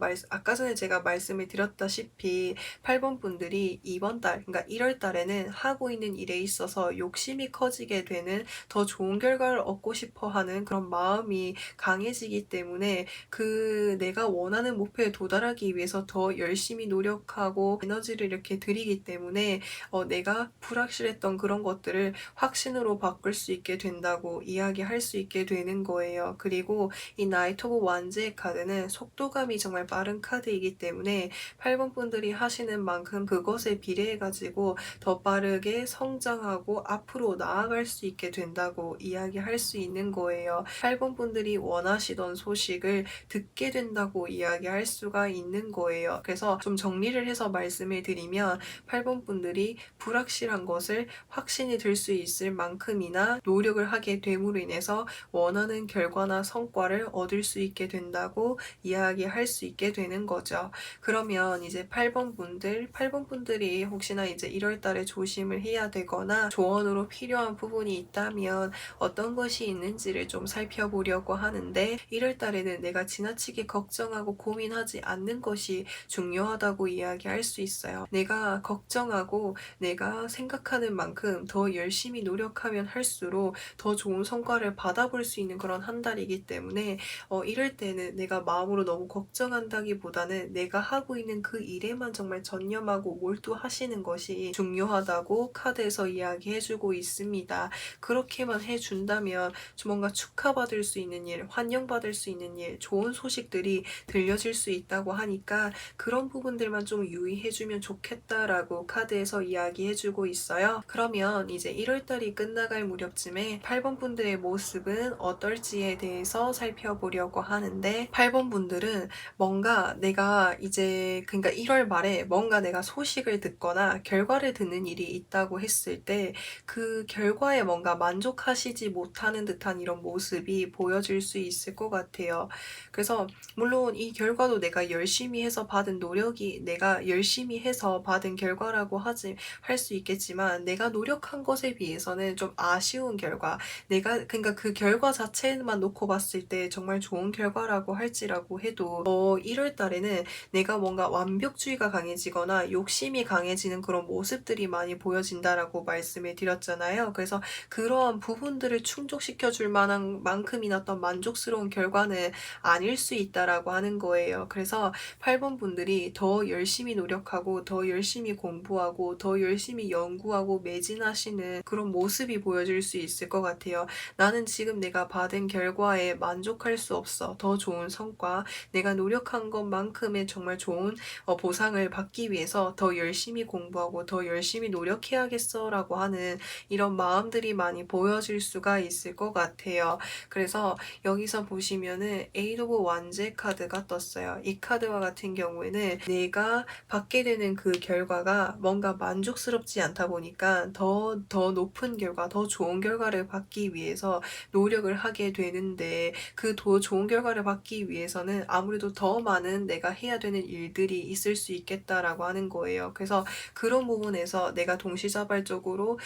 말씀을 드렸다시피 8번 분들이 이번 달, 그러니까 1월 달에는 하고 있는 일에 있어서 욕심이 커지게 되는, 더 좋은 결과를 얻고 싶어 하는 그런 마음이 강해지기 때문에 그 내가 원하는 목표에 도달하기 위해서 더 열심히 노력하고 에너지를 이렇게 들이기 때문에 내가 불확실했던 그런 것들을 확신으로 바꿀 수 있게 된다고 이야기할 수 있게 되는 거예요. 그리고 이 나이트 오브 완즈의 카드는 속도가 성장함이 정말 빠른 카드이기 때문에 8번 분들이 하시는 만큼 그것에 비례해 가지고 더 빠르게 성장하고 앞으로 나아갈 수 있게 된다고 이야기할 수 있는 거예요. 8번 분들이 원하시던 소식을 듣게 된다고 이야기할 수가 있는 거예요. 그래서 좀 정리를 해서 말씀을 드리면 8번 분들이 불확실한 것을 확신이 들 수 있을 만큼이나 노력을 하게 됨으로 인해서 원하는 결과나 성과를 얻을 수 있게 된다고 이야기할 수 있게 되는 거죠. 그러면 이제 8번 분들, 8번 분들이 혹시나 이제 1월 달에 조심을 해야 되거나 조언으로 필요한 부분이 있다면 어떤 것이 있는지를 좀 살펴보려고 하는데 1월 달에는 내가 지나치게 걱정하고 고민하지 않는 것이 중요하다고 이야기할 수 있어요. 내가 걱정하고 내가 생각하는 만큼 더 열심히 노력하면 할수록 더 좋은 성과를 받아볼 수 있는 그런 한 달이기 때문에 이럴 때는 내가 마음으로 너무 걱정한다기보다는 내가 하고 있는 그 일에만 정말 전념하고 몰두하시는 것이 중요하다고 카드에서 이야기해주고 있습니다. 그렇게만 해준다면 뭔가 축하받을 수 있는 일, 환영받을 수 있는 일, 좋은 소식들이 들려질 수 있다고 하니까 그런 부분들만 좀 유의해주면 좋겠다라고 카드에서 이야기해주고 있어요. 그러면 이제 1월달이 끝나갈 무렵쯤에 8번 분들의 모습은 어떨지에 대해서 살펴보려고 하는데 8번 분들은 뭔가 내가 이제 그러니까 1월 말에 뭔가 내가 소식을 듣거나 결과를 듣는 일이 있다고 했을 때 그 결과에 뭔가 만족하시지 못하는 듯한 이런 모습이 보여질 수 있을 것 같아요. 그래서 물론 이 결과도 내가 열심히 해서 받은 노력이 내가 열심히 해서 받은 결과라고 할 수 있겠지만 내가 노력한 것에 비해서는 좀 아쉬운 결과, 내가 그러니까 그 결과 자체만 놓고 봤을 때 정말 좋은 결과라고 할지라고 해도 1월 달에는 내가 뭔가 완벽주의가 강해지거나 욕심이 강해지는 그런 모습들이 많이 보여진다라고 말씀을 드렸잖아요. 그래서 그러한 부분들을 충족시켜 줄 만한 만큼이나 어떤 만족스러운 결과는 아닐 수 있다라고 하는 거예요. 그래서 8번 분들이 더 열심히 노력하고 더 열심히 공부하고 더 열심히 연구하고 매진하시는 그런 모습이 보여질 수 있을 것 같아요. 나는 지금 내가 받은 결과에 만족할 수 없어. 더 좋은 성과, 내가 노력한 것만큼의 정말 좋은 보상을 받기 위해서 더 열심히 공부하고 더 열심히 노력해야겠어 라고 하는 이런 마음들이 많이 보여질 수가 있을 것 같아요. 그래서 여기서 보시면은 에이드 오브 완즈 카드가 떴어요. 이 카드와 같은 경우에는 내가 받게 되는 그 결과가 뭔가 만족스럽지 않다 보니까 더 높은 결과, 더 좋은 결과를 받기 위해서 노력을 하게 되는데 그 더 좋은 결과를 받기 위해서는 아무래도 더 많은 내가 해야 되는 일들이 있을 수 있겠다라고 하는 거예요. 그래서 그런 부분에서 내가 동시다발적으로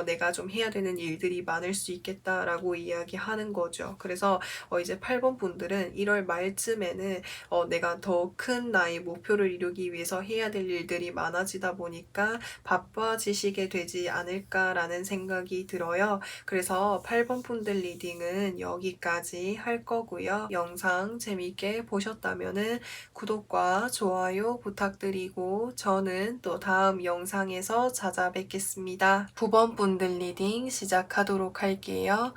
내가 좀 해야 되는 일들이 많을 수 있겠다라고 이야기하는 거죠. 그래서 이제 8번 분들은 1월 말쯤에는 내가 더 큰 나의 목표를 이루기 위해서 해야 될 일들이 많아지다 보니까 바빠지시게 되지 않을까라는 생각이 들어요. 그래서 8번 분들 리딩은 여기까지 할 거고요. 영상 재밌게 보셨다면은 구독과 좋아요 부탁드리고 저는 또 다음 영상에서 찾아뵙겠습니다. 9번 분들 리딩 시작하도록 할게요.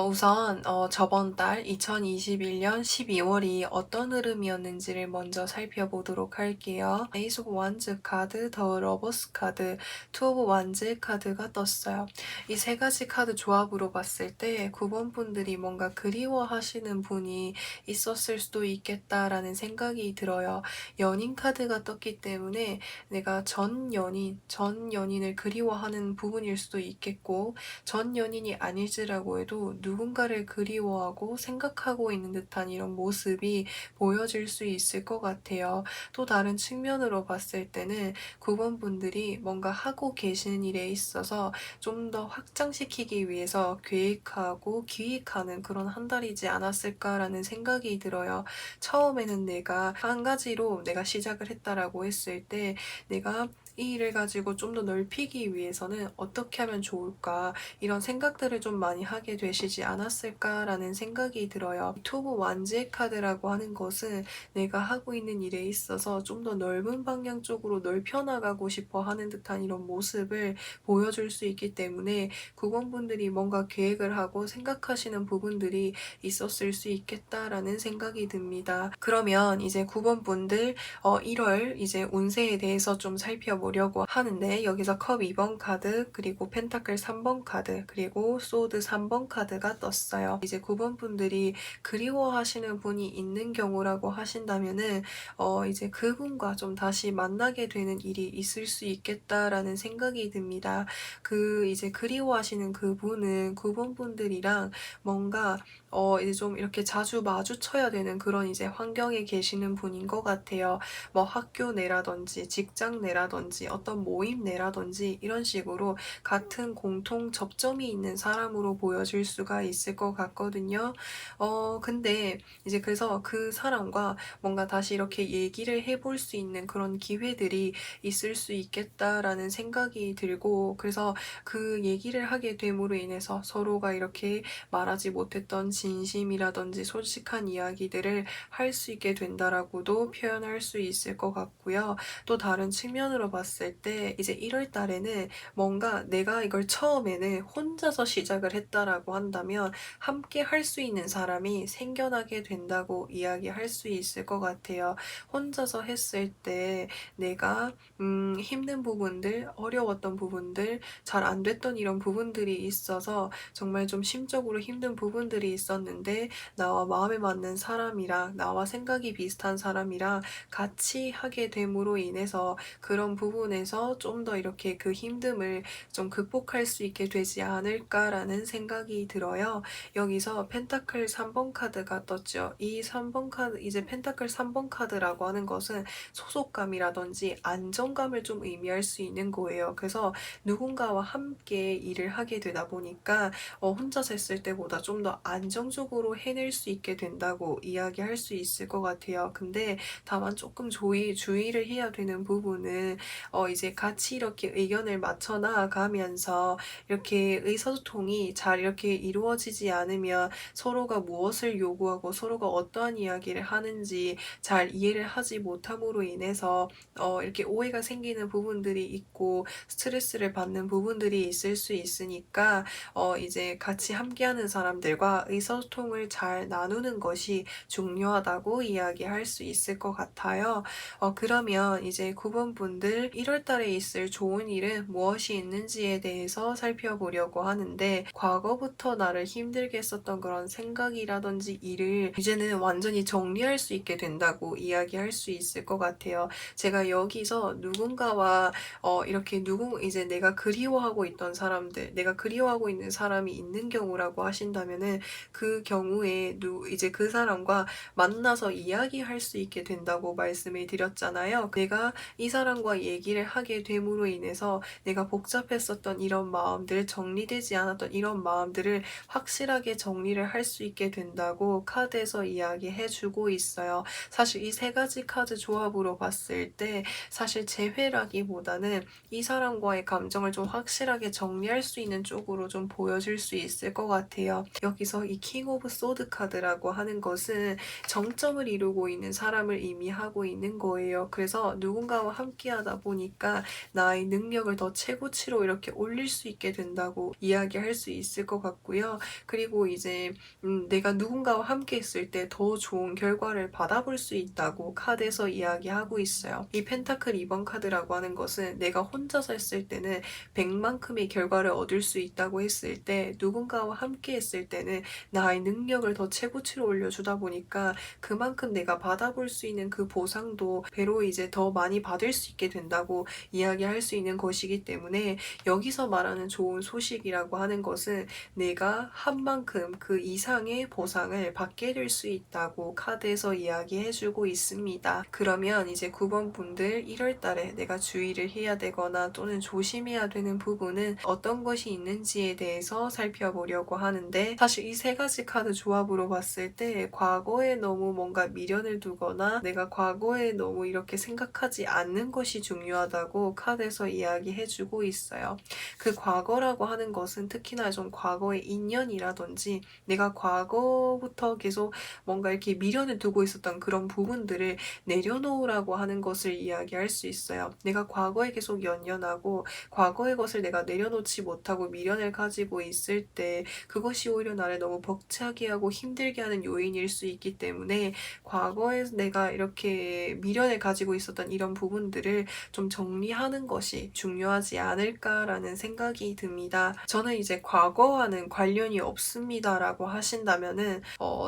우선 저번 달 2021년 12월이 어떤 흐름이었는지를 먼저 살펴보도록 할게요. 에이스 오브 완즈 카드, 더 러버스 카드, 투 오브 완즈 카드가 떴어요. 이 세 가지 카드 조합으로 봤을 때 9번 분들이 뭔가 그리워하시는 분이 있었을 수도 있겠다라는 생각이 들어요. 연인 카드가 떴기 때문에 내가 전 연인을 그리워하는 부분일 수도 있겠고 전 연인이 아닐지라고 해도 누군가를 그리워하고 생각하고 있는 듯한 이런 모습이 보여질 수 있을 것 같아요. 또 다른 측면으로 봤을 때는 9번 분들이 뭔가 하고 계시는 일에 있어서 좀 더 확장시키기 위해서 계획하고 기획하는 그런 한 달이지 않았을까라는 생각이 들어요. 처음에는 내가 한 가지로 내가 시작을 했다라고 했을 때 내가 이 일을 가지고 좀 더 넓히기 위해서는 어떻게 하면 좋을까? 이런 생각들을 좀 많이 하게 되시지 않았을까라는 생각이 들어요. 투브 완지의 카드라고 하는 것은 내가 하고 있는 일에 있어서 좀 더 넓은 방향 쪽으로 넓혀 나가고 싶어 하는 듯한 이런 모습을 보여줄 수 있기 때문에 구원분들이 뭔가 계획을 하고 생각하시는 부분들이 있었을 수 있겠다라는 생각이 듭니다. 그러면 이제 9번분들 1월 이제 운세에 대해서 좀 살펴보려고 하는데, 여기서 컵 2번 카드, 그리고 펜타클 3번 카드, 그리고 소드 3번 카드가 떴어요. 이제 9번 분들이 그리워하시는 분이 있는 경우라고 하신다면은 이제 그분과 좀 다시 만나게 되는 일이 있을 수 있겠다라는 생각이 듭니다. 그 이제 그리워하시는 그분은 9번 분들이랑 뭔가 이제 좀 이렇게 자주 마주쳐야 되는 그런 이제 환경에 계시는 분인 것 같아요. 뭐 학교 내라든지 직장 내라든지 어떤 모임 내라든지 이런 식으로 같은 공통 접점이 있는 사람으로 보여질 수가 있을 것 같거든요. 근데 이제 그래서 그 사람과 뭔가 다시 이렇게 얘기를 해볼 수 있는 그런 기회들이 있을 수 있겠다라는 생각이 들고, 그래서 그 얘기를 하게 됨으로 인해서 서로가 이렇게 말하지 못했던 진심이라든지 솔직한 이야기들을 할 수 있게 된다라고도 표현할 수 있을 것 같고요. 또 다른 측면으로 봤을 때 이제 1월 달에는 뭔가 내가 이걸 처음에는 혼자서 시작을 했다라고 한다면 함께 할 수 있는 사람이 생겨나게 된다고 이야기할 수 있을 것 같아요. 혼자서 했을 때 내가 힘든 부분들, 어려웠던 부분들, 잘 안 됐던 이런 부분들이 있어서 정말 좀 심적으로 힘든 부분들이 있었는데, 나와 마음에 맞는 사람이랑 나와 생각이 비슷한 사람이랑 같이 하게 됨으로 인해서 그런 부분에서 좀 더 이렇게 그 힘듦을 좀 극복할 수 있게 되지 않을까라는 생각이 들어요. 여기서 펜타클 3번 카드가 떴죠. 이 3번 카드, 이제 펜타클 3번 카드라고 하는 것은 소속감이라든지 안정감을 좀 의미할 수 있는 거예요. 그래서 누군가와 함께 일을 하게 되다 보니까 혼자서 했을 때보다 좀 더 안정적으로 해낼 수 있게 된다고 이야기할 수 있을 것 같아요. 근데 다만 조금 주의를 해야 되는 부분은 이제 같이 이렇게 의견을 맞춰 나가면서 이렇게 의사소통이 잘 이렇게 이루어지지 않으면 서로가 무엇을 요구하고 서로가 어떠한 이야기를 하는지 잘 이해를 하지 못함으로 인해서 이렇게 오해가 생기는 부분들이 있고 스트레스를 받는 부분들이 있을 수 있으니까 이제 같이 함께하는 사람들과 의사소통을 잘 나누는 것이 중요하다고 이야기할 수 있을 것 같아요. 그러면 이제 9번 분들 1월 달에 있을 좋은 일은 무엇이 있는지에 대해서 살펴보려고 하는데, 과거부터 나를 힘들게 했었던 그런 생각이라든지 일을 이제는 완전히 정리할 수 있게 된다고 이야기할 수 있을 것 같아요. 제가 여기서 누군가와 이렇게 이제 내가 그리워하고 있던 사람들, 내가 그리워하고 있는 사람이 있는 경우라고 하신다면은 그 경우에 이제 그 사람과 만나서 이야기할 수 있게 된다고 말씀을 드렸잖아요. 내가 이 사람과 얘기를 하게 됨으로 인해서 내가 복잡했었던 이런 마음들, 정리되지 않았던 이런 마음들을 확실하게 정리를 할 수 있게 된다고 카드에서 이야기해주고 있어요. 사실 이 세 가지 카드 조합으로 봤을 때 사실 재회라기보다는 이 사람과의 감정을 좀 확실하게 정리할 수 있는 쪽으로 좀 보여질 수 있을 것 같아요. 여기서 이 킹 오브 소드 카드라고 하는 것은 정점을 이루고 있는 사람을 의미하고 있는 거예요. 그래서 누군가와 함께 하다 보니까 나의 능력을 더 최고치로 이렇게 올릴 수 있게 된다고 이야기할 수 있을 것 같고요. 그리고 이제 내가 누군가와 함께 했을 때 더 좋은 결과를 받아볼 수 있다고 카드에서 이야기하고 있어요. 이 펜타클 2번 카드라고 하는 것은 내가 혼자서 했을 때는 100만큼의 결과를 얻을 수 있다고 했을 때, 누군가와 함께 했을 때는 나의 능력을 더 최고치로 올려주다 보니까 그만큼 내가 받아볼 수 있는 그 보상도 배로 이제 더 많이 받을 수 있게 된다고 이야기할 수 있는 것이기 때문에, 여기서 말하는 좋은 소식이라고 하는 것은 내가 한 만큼 그 이상의 보상을 받게 될 수 있다고 카드에서 이야기해주고 있습니다. 그러면 이제 9번 분들 1월 달에 내가 주의를 해야 되거나 또는 조심해야 되는 부분은 어떤 것이 있는지에 대해서 살펴보려고 하는데, 사실 이 세 가지 가지 카드 조합으로 봤을 때 과거에 너무 뭔가 미련을 두거나 내가 과거에 너무 이렇게 생각하지 않는 것이 중요하다고 카드에서 이야기해 주고 있어요. 그 과거라고 하는 것은 특히나 좀 과거의 인연이라든지 내가 과거부터 계속 뭔가 이렇게 미련을 두고 있었던 그런 부분들을 내려놓으라고 하는 것을 이야기할 수 있어요. 내가 과거에 계속 연연하고 과거의 것을 내가 내려놓지 못하고 미련을 가지고 있을 때 그것이 오히려 나를 너무 벅차게 하고 힘들게 하는 요인일 수 있기 때문에 과거에 내가 이렇게 미련을 가지고 있었던 이런 부분들을 좀 정리하는 것이 중요하지 않을까라는 생각이 듭니다. 저는 이제 과거와는 관련이 없습니다라고 하신다면은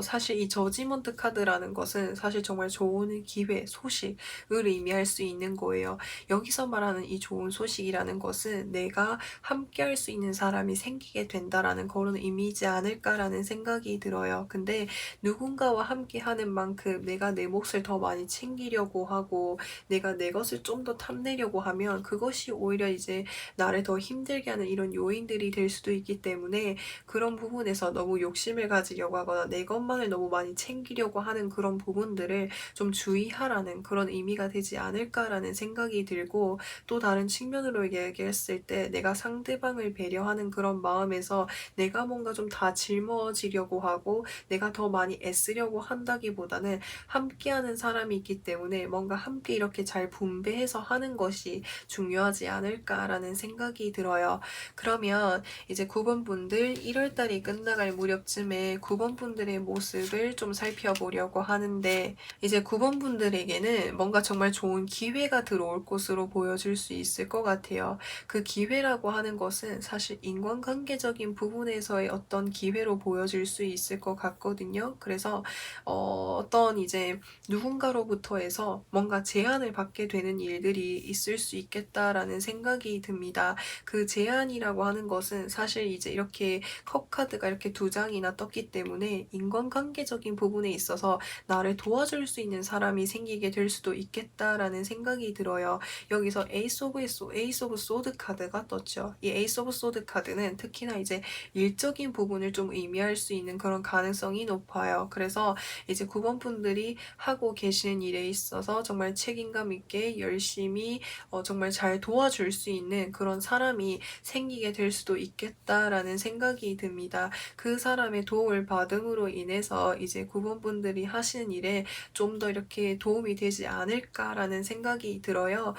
사실 이 저지먼트 카드라는 것은 사실 정말 좋은 기회, 소식을 의미할 수 있는 거예요. 여기서 말하는 이 좋은 소식이라는 것은 내가 함께할 수 있는 사람이 생기게 된다라는 그런 의미이지 않을까라는 생각이 들어요. 근데 누군가와 함께하는 만큼 내가 내 몫을 더 많이 챙기려고 하고 내가 내 것을 좀 더 탐내려고 하면 그것이 오히려 이제 나를 더 힘들게 하는 이런 요인들이 될 수도 있기 때문에 그런 부분에서 너무 욕심을 가지려고 하거나 내 것만을 너무 많이 챙기려고 하는 그런 부분들을 좀 주의하라는 그런 의미가 되지 않을까라는 생각이 들고 또 다른 측면으로 얘기했을 때 내가 상대방을 배려하는 그런 마음에서 내가 뭔가 좀 다 짊어지려고 하고 내가 더 많이 애쓰려고 한다기보다는 함께하는 사람이 있기 때문에 뭔가 함께 이렇게 잘 분배해서 하는 것이 중요하지 않을까라는 생각이 들어요. 그러면 이제 9번 분들 1월 달이 끝나갈 무렵쯤에 9번 분들의 모습을 좀 살펴보려고 하는데 이제 9번 분들에게는 뭔가 정말 좋은 기회가 들어올 것으로 보여질 수 있을 것 같아요. 그 기회라고 하는 것은 사실 인간관계적인 부분에서의 어떤 기회로 보여질 수 있을 것 같거든요. 그래서 어떤 이제 누군가로부터 해서 뭔가 제안을 받게 되는 일들이 있을 수 있겠다라는 생각이 듭니다. 그 제안이라고 하는 것은 사실 이제 이렇게 컵 카드가 이렇게 두 장이나 떴기 때문에 인간관계적인 부분에 있어서 나를 도와줄 수 있는 사람이 생기게 될 수도 있겠다라는 생각이 들어요. 여기서 에이스 오브 소드 카드가 떴죠. 이 에이스 오브 소드 카드는 특히나 이제 일적인 부분을 좀 의미할 수 있는 그런 가능성이 높아요. 그래서 이제 9번 분들이 하고 계시는 일에 있어서 정말 책임감 있게 열심히 정말 잘 도와줄 수 있는 그런 사람이 생기게 될 수도 있겠다라는 생각이 듭니다. 그 사람의 도움을 받음으로 인해서 이제 9번 분들이 하시는 일에 좀 더 이렇게 도움이 되지 않을까라는 생각이 들어요.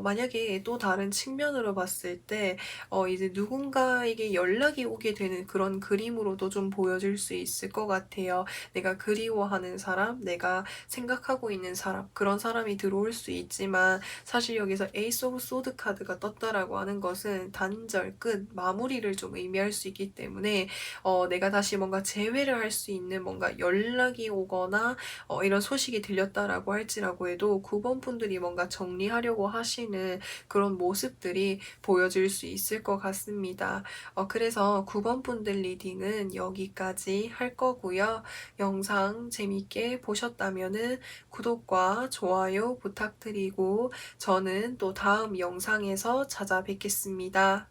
만약에 또 다른 측면으로 봤을 때 이제 누군가에게 연락이 오게 되는 그런 그림으로도 좀 보여질 수 있을 것 같아요. 내가 그리워하는 사람, 내가 생각하고 있는 사람, 그런 사람이 들어올 수 있지만 사실 여기서 에이스 오브 소드 카드가 떴다라고 하는 것은 단절, 끝, 마무리를 좀 의미할 수 있기 때문에 내가 다시 뭔가 재회를 할 수 있는 뭔가 연락이 오거나 이런 소식이 들렸다라고 할지라고 해도 9번 분들이 뭔가 정리하려고 하시는 그런 모습들이 보여질 수 있을 것 같습니다. 그래서 9번 분들 리딩은 여기까지 할 거고요. 영상 재밌게 보셨다면은 구독과 좋아요 부탁드리고 저는 또 다음 영상에서 찾아뵙겠습니다.